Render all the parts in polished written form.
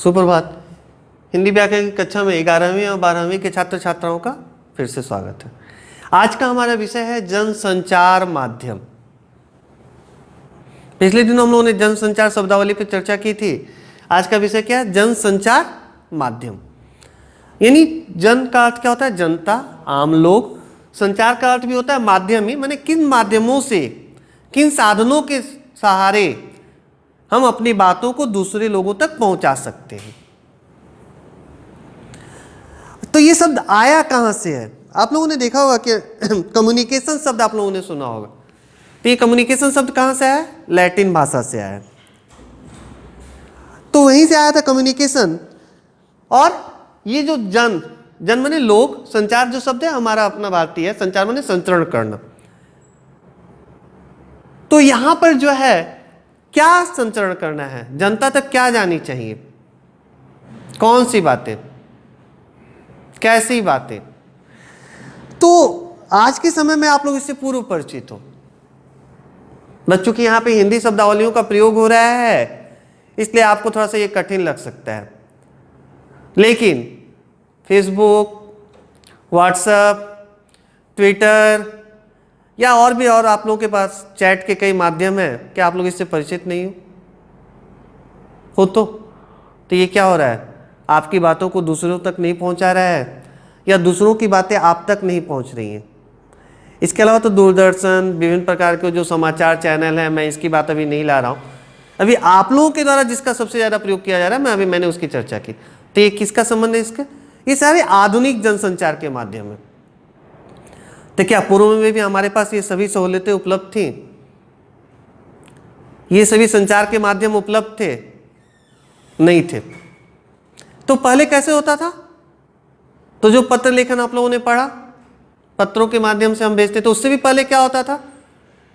सुप्रभात। हिंदी व्याकरण की कक्षा में 11वीं और 12वीं के छात्र छात्राओं का फिर से स्वागत है। आज का हमारा विषय है जनसंचार माध्यम। पिछले दिनों हम लोगों ने जनसंचार शब्दावली पर चर्चा की थी। आज का विषय क्या है? जनसंचार माध्यम। यानी जन का अर्थ क्या होता है? जनता, आम लोग। संचार का अर्थ भी होता है माध्यम ही, माने किन माध्यमों से, किन साधनों के सहारे हम अपनी बातों को दूसरे लोगों तक पहुंचा सकते हैं। तो ये शब्द आया कहां से है? आप लोगों ने देखा होगा कि कम्युनिकेशन शब्द आप लोगों ने सुना होगा। तो ये कम्युनिकेशन शब्द कहां से आया है? लैटिन भाषा से आया है। तो वहीं से आया था कम्युनिकेशन। और ये जो जन माने लोग, संचार जो शब्द है हमारा अपना भारतीय है, संचार माने संचरण करना। तो यहां पर जो है क्या संचरण करना है, जनता तक क्या जानी चाहिए, कौन सी बातें, कैसी बातें। तो आज के समय में आप लोग इससे पूर्व परिचित हो। बच्चों की यहां पे हिंदी शब्दावलियों का प्रयोग हो रहा है, इसलिए आपको थोड़ा सा ये कठिन लग सकता है। लेकिन फेसबुक, व्हाट्सएप, ट्विटर या और भी और आप लोगों के पास चैट के कई माध्यम हैं, क्या आप लोग इससे परिचित नहीं हो तो ये क्या हो रहा है? आपकी बातों को दूसरों तक नहीं पहुंचा रहा है, या दूसरों की बातें आप तक नहीं पहुंच रही हैं। इसके अलावा तो दूरदर्शन, विभिन्न प्रकार के जो समाचार चैनल हैं, मैं इसकी बात अभी नहीं ला रहा हूं। अभी आप लोगों के द्वारा जिसका सबसे ज़्यादा प्रयोग किया जा रहा है, मैंने उसकी चर्चा की। तो ये किसका संबंध है इसका? ये सारे आधुनिक जनसंचार के माध्यम है। तो क्या पूर्व में भी हमारे पास ये सभी सहूलियतें उपलब्ध थी? ये सभी संचार के माध्यम उपलब्ध थे? नहीं थे। तो पहले कैसे होता था? तो जो पत्र लेखन आप लोगों ने पढ़ा, पत्रों के माध्यम से हम भेजते थे। उससे भी पहले क्या होता था?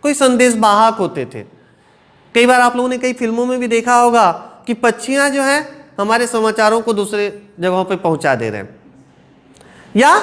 कोई संदेश वाहक होते थे। कई बार आप लोगों ने कई फिल्मों में भी देखा होगा कि पक्षियां जो हैं हमारे समाचारों को दूसरे जगहों पे पहुंचा दे रहे हैं। या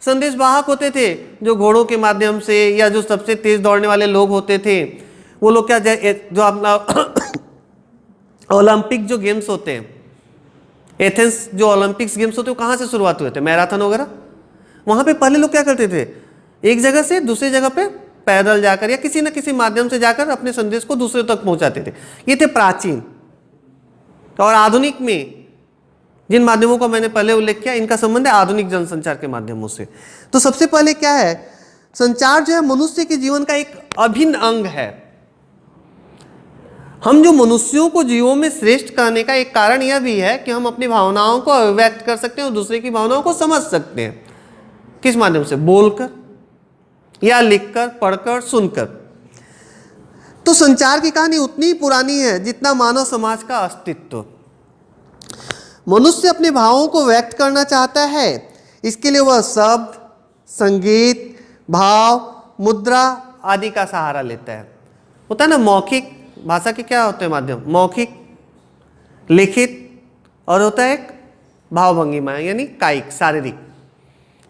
संदेश वाहक होते थे जो घोड़ों के माध्यम से, या जो सबसे तेज दौड़ने वाले लोग होते थे, वो लोग क्या, जो अपना ओलंपिक जो गेम्स होते हैं, एथेंस जो ओलंपिक्स गेम्स होते हैं, वो कहाँ से शुरुआत हुए थे? मैराथन वगैरह। वहाँ पे पहले लोग क्या करते थे? एक जगह से दूसरी जगह पे पैदल जाकर या किसी न किसी माध्यम से जाकर अपने संदेश को दूसरे तक पहुँचाते थे। ये थे प्राचीन। और आधुनिक में जिन माध्यमों का मैंने पहले उल्लेख किया, इनका संबंध है आधुनिक जनसंचार के माध्यमों से। तो सबसे पहले क्या है? संचार जो है मनुष्य के जीवन का एक अभिन्न अंग है। हम जो मनुष्यों को जीवों में श्रेष्ठ कहने का एक कारण यह भी है कि हम अपनी भावनाओं को अभिव्यक्त कर सकते हैं और दूसरे की भावनाओं को समझ सकते हैं। किस माध्यम से? बोलकर या लिखकर, पढ़कर, सुनकर। तो संचार की कहानी उतनी पुरानी है जितना मानव समाज का अस्तित्व। मनुष्य अपने भावों को व्यक्त करना चाहता है, इसके लिए वह शब्द, संगीत, भाव, मुद्रा आदि का सहारा लेता है। होता है ना, मौखिक भाषा के क्या होते हैं माध्यम? मौखिक, लिखित, और होता है एक भावभंगिमा यानी कायिक, शारीरिक।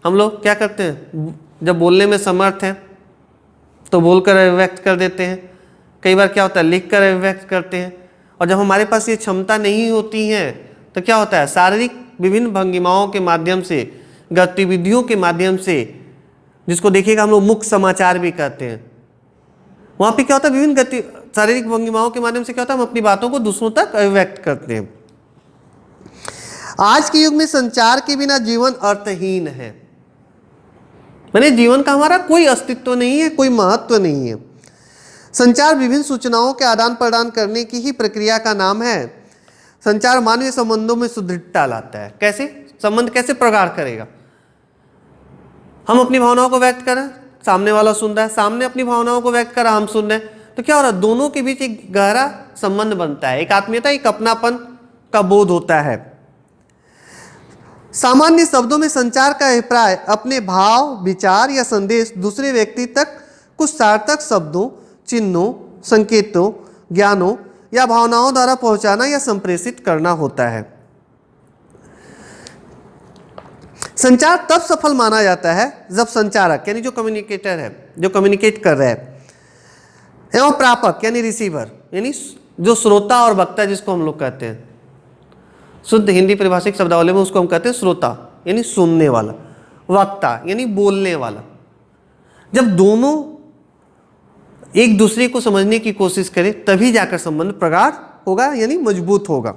हम लोग क्या करते हैं? जब बोलने में समर्थ हैं तो बोलकर अभिव्यक्त कर देते हैं। कई बार क्या होता है? लिखकर अभिव्यक्त करते हैं। और जब हमारे पास ये क्षमता नहीं होती है तो क्या होता है? शारीरिक विभिन्न भंगिमाओं के माध्यम से, गतिविधियों के माध्यम से, जिसको देखिएगा हम लोग मुख्य समाचार भी कहते हैं, वहाँ पे क्या होता है? विभिन्न शारीरिक भंगिमाओं के माध्यम से क्या होता है? हम अपनी बातों को दूसरों तक अभिव्यक्त करते हैं। आज के युग में संचार के बिना जीवन अर्थहीन है। माने जीवन का हमारा कोई अस्तित्व नहीं है, कोई महत्व नहीं है। संचार विभिन्न सूचनाओं के आदान प्रदान करने की ही प्रक्रिया का नाम है। संचार मानवीय संबंधों में सुदृढ़ता लाता है। कैसे? संबंध कैसे प्रगाढ़ करेगा? हम अपनी भावनाओं को व्यक्त करें, सामने वाला सुन रहा है, सामने अपनी भावनाओं को व्यक्त करा, हम सुन रहे हैं, तो क्या हो रहा है? दोनों के बीच एक गहरा संबंध बनता है, एक आत्मीयता, एक अपनापन का बोध होता है। सामान्य शब्दों में संचार का अभिप्राय अपने भाव, विचार या संदेश दूसरे व्यक्ति तक कुछ सार्थक शब्दों, चिन्हों, संकेतों, ज्ञानों या भावनाओं द्वारा पहुंचाना या संप्रेषित करना होता है। संचार तब सफल माना जाता है जब संचारक यानी जो कम्युनिकेटर है, जो कम्युनिकेट कर रहा है, एवं प्रापक यानी रिसीवर यानी जो श्रोता और वक्ता जिसको हम लोग कहते हैं, शुद्ध हिंदी परिभाषिक शब्दावली में उसको हम कहते हैं श्रोता यानी सुनने वाला, वक्ता यानी बोलने वाला। जब दोनों एक दूसरे को समझने की कोशिश करें तभी जाकर संबंध प्रगाढ़ होगा यानी मजबूत होगा।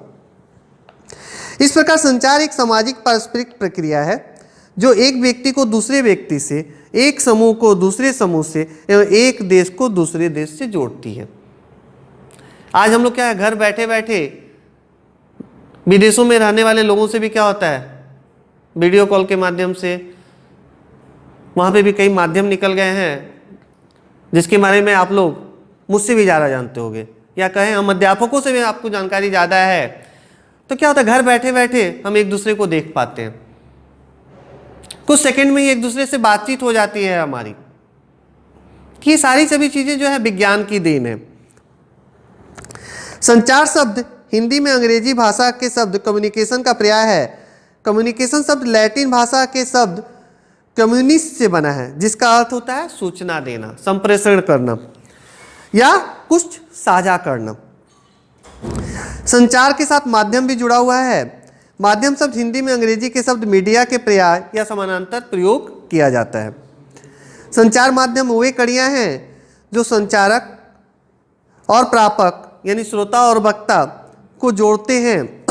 इस प्रकार संचार एक सामाजिक पारस्परिक प्रक्रिया है जो एक व्यक्ति को दूसरे व्यक्ति से, एक समूह को दूसरे समूह से एवं एक देश को दूसरे देश से जोड़ती है। आज हम लोग क्या है, घर बैठे बैठे विदेशों में रहने वाले लोगों से भी क्या होता है, वीडियो कॉल के माध्यम से, वहाँ पे भी कई माध्यम निकल गए हैं जिसके बारे में आप लोग मुझसे भी ज़्यादा जानते होंगे, या कहें हम अध्यापकों से भी आपको जानकारी ज़्यादा है। तो क्या होता है, घर बैठे बैठे हम एक दूसरे को देख पाते हैं, कुछ सेकंड में ही एक दूसरे से बातचीत हो जाती है हमारी। ये सारी सभी चीज़ें जो है विज्ञान की देन है। संचार शब्द हिंदी में अंग्रेजी भाषा के शब्द कम्युनिकेशन का पर्याय है। कम्युनिकेशन शब्द लैटिन भाषा के शब्द कम्युनिस से बना है, जिसका अर्थ होता है सूचना देना, संप्रेषण करना या कुछ साझा करना। संचार के साथ माध्यम भी जुड़ा हुआ है। माध्यम शब्द हिंदी में अंग्रेजी के शब्द मीडिया के पर्याय या समानांतर प्रयोग किया जाता है। संचार माध्यम वे कड़ियां हैं जो संचारक और प्रापक यानी श्रोता और वक्ता को जोड़ते हैं।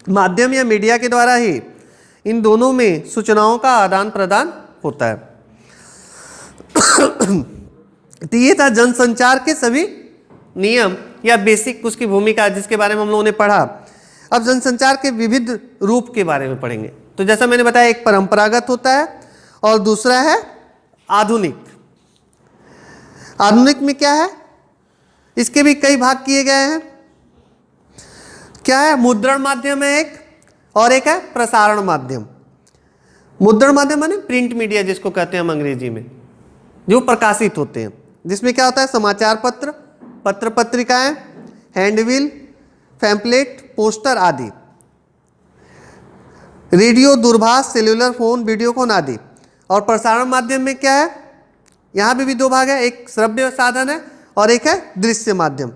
माध्यम या मीडिया के द्वारा ही इन दोनों में सूचनाओं का आदान प्रदान होता है। तो ये था जनसंचार के सभी नियम या बेसिक उसकी भूमिका जिसके बारे में हम लोगों ने पढ़ा। अब जनसंचार के विविध रूप के बारे में पढ़ेंगे। तो जैसा मैंने बताया, एक परंपरागत होता है और दूसरा है आधुनिक। आधुनिक में क्या है, इसके भी कई भाग किए गए हैं। क्या है, मुद्रण माध्यम है एक, और एक है प्रसारण माध्यम। मुद्रण माध्यम माने प्रिंट मीडिया जिसको कहते हैं हम अंग्रेजी में, जो प्रकाशित होते हैं, जिसमें क्या होता है, समाचार पत्र, पत्र पत्रिकाएं, हैंडबिल, पैम्पलेट, पोस्टर आदि, रेडियो, दूरभाष, सेल्युलर फोन, वीडियोकॉन आदि। और प्रसारण माध्यम में क्या है, यहाँ पे भी दो भाग है, एक श्रव्य साधन है और एक है दृश्य माध्यम।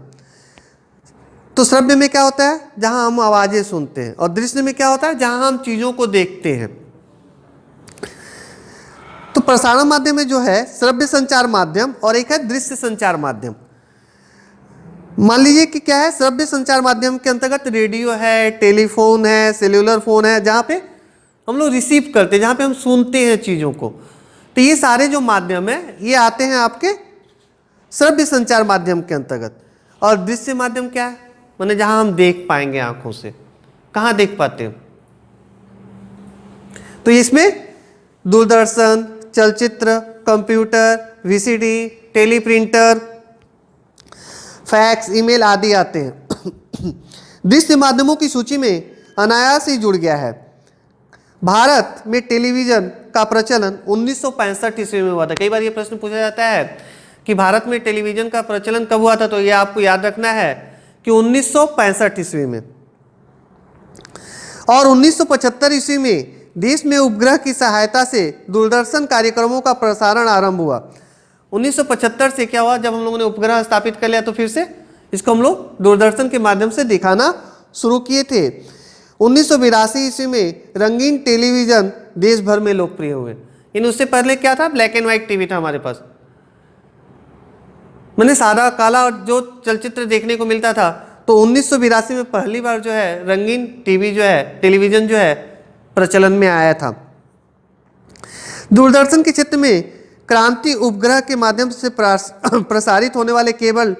तो श्रव्य में क्या होता है, जहां हम आवाजें सुनते हैं, और दृश्य में क्या होता है, जहां हम चीजों को देखते हैं। तो प्रसारण माध्यम में जो है श्रव्य संचार माध्यम और एक है दृश्य संचार माध्यम। मान लीजिए कि क्या है, श्रव्य संचार माध्यम के अंतर्गत रेडियो है, टेलीफोन है, सेल्युलर फोन है, जहाँ पे हम लोग रिसीव करते हैं, जहाँ पे हम सुनते हैं चीज़ों को। तो ये सारे जो माध्यम है ये आते हैं आपके श्रव्य संचार माध्यम के अंतर्गत। और दृश्य माध्यम क्या है, माने जहाँ हम देख पाएंगे आंखों से। कहाँ देख पाते हैं, तो इसमें दूरदर्शन, चलचित्र, computer, VCD, teleprinter, fax, email आदि आते हैं। दृश्य माध्यमों की सूची में अनायास ही जुड़ गया है। भारत में टेलीविजन का प्रचलन 1965 ईस्वी में हुआ था। कई बार ये प्रश्न पूछा जाता है कि भारत में टेलीविजन का प्रचलन कब हुआ था, तो ये आपको याद रखना है कि 1965 ईस्वी में। और 1975 ईस्वी में देश में उपग्रह की सहायता से दूरदर्शन कार्यक्रमों का प्रसारण आरंभ हुआ। 1975 से क्या हुआ, जब हम लोगों ने उपग्रह स्थापित कर लिया तो फिर से इसको हम लोग दूरदर्शन के माध्यम से दिखाना शुरू किए थे। 1982 ईस्वी में रंगीन टेलीविजन देश भर में लोकप्रिय हुए। इन उससे पहले क्या था, ब्लैक एंड व्हाइट टीवी था हमारे पास, मैंने सादा काला और जो चलचित्र देखने को मिलता था। तो 1982 में पहली बार जो है रंगीन टीवी जो है, टेलीविजन जो है प्रचलन में आया था। दूरदर्शन के क्षेत्र में क्रांति उपग्रह के माध्यम से प्रसारित होने वाले केबल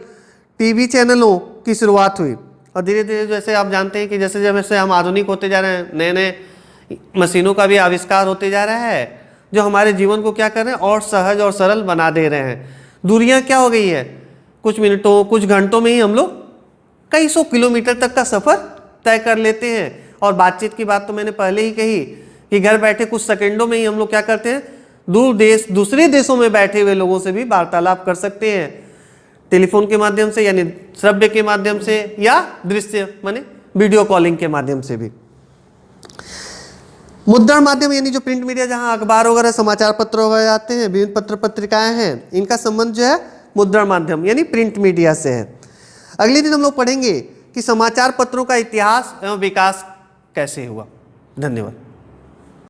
टीवी चैनलों की शुरुआत हुई। और धीरे धीरे जैसे आप जानते हैं कि जैसे जैसे हम आधुनिक होते जा रहे हैं, नए नए मशीनों का भी आविष्कार होते जा रहा है, जो हमारे जीवन को क्या कर रहे हैं और सहज और सरल बना दे रहे हैं। दूरियां क्या हो गई है, कुछ मिनटों कुछ घंटों में ही हम लोग कई सौ किलोमीटर तक का सफ़र तय कर लेते हैं। और बातचीत की बात तो मैंने पहले ही कही कि घर बैठे कुछ सेकंडों में ही हम लोग क्या करते हैं, दूसरे देशों में बैठे हुए लोगों से भी वार्तालाप कर सकते हैं, टेलीफोन के माध्यम से यानी श्रव्य के माध्यम से, या दृश्य माने वीडियो कॉलिंग के माध्यम से भी। मुद्रण माध्यम यानी जो प्रिंट मीडिया, जहां अखबार वगैरह समाचार पत्र वगैरह आते हैं, विभिन्न पत्र पत्रिकाएं हैं, इनका संबंध जो है मुद्रण माध्यम यानी प्रिंट मीडिया से है। अगले दिन हम लोग पढ़ेंगे कि समाचार पत्रों का इतिहास एवं विकास कैसे हुआ। धन्यवाद।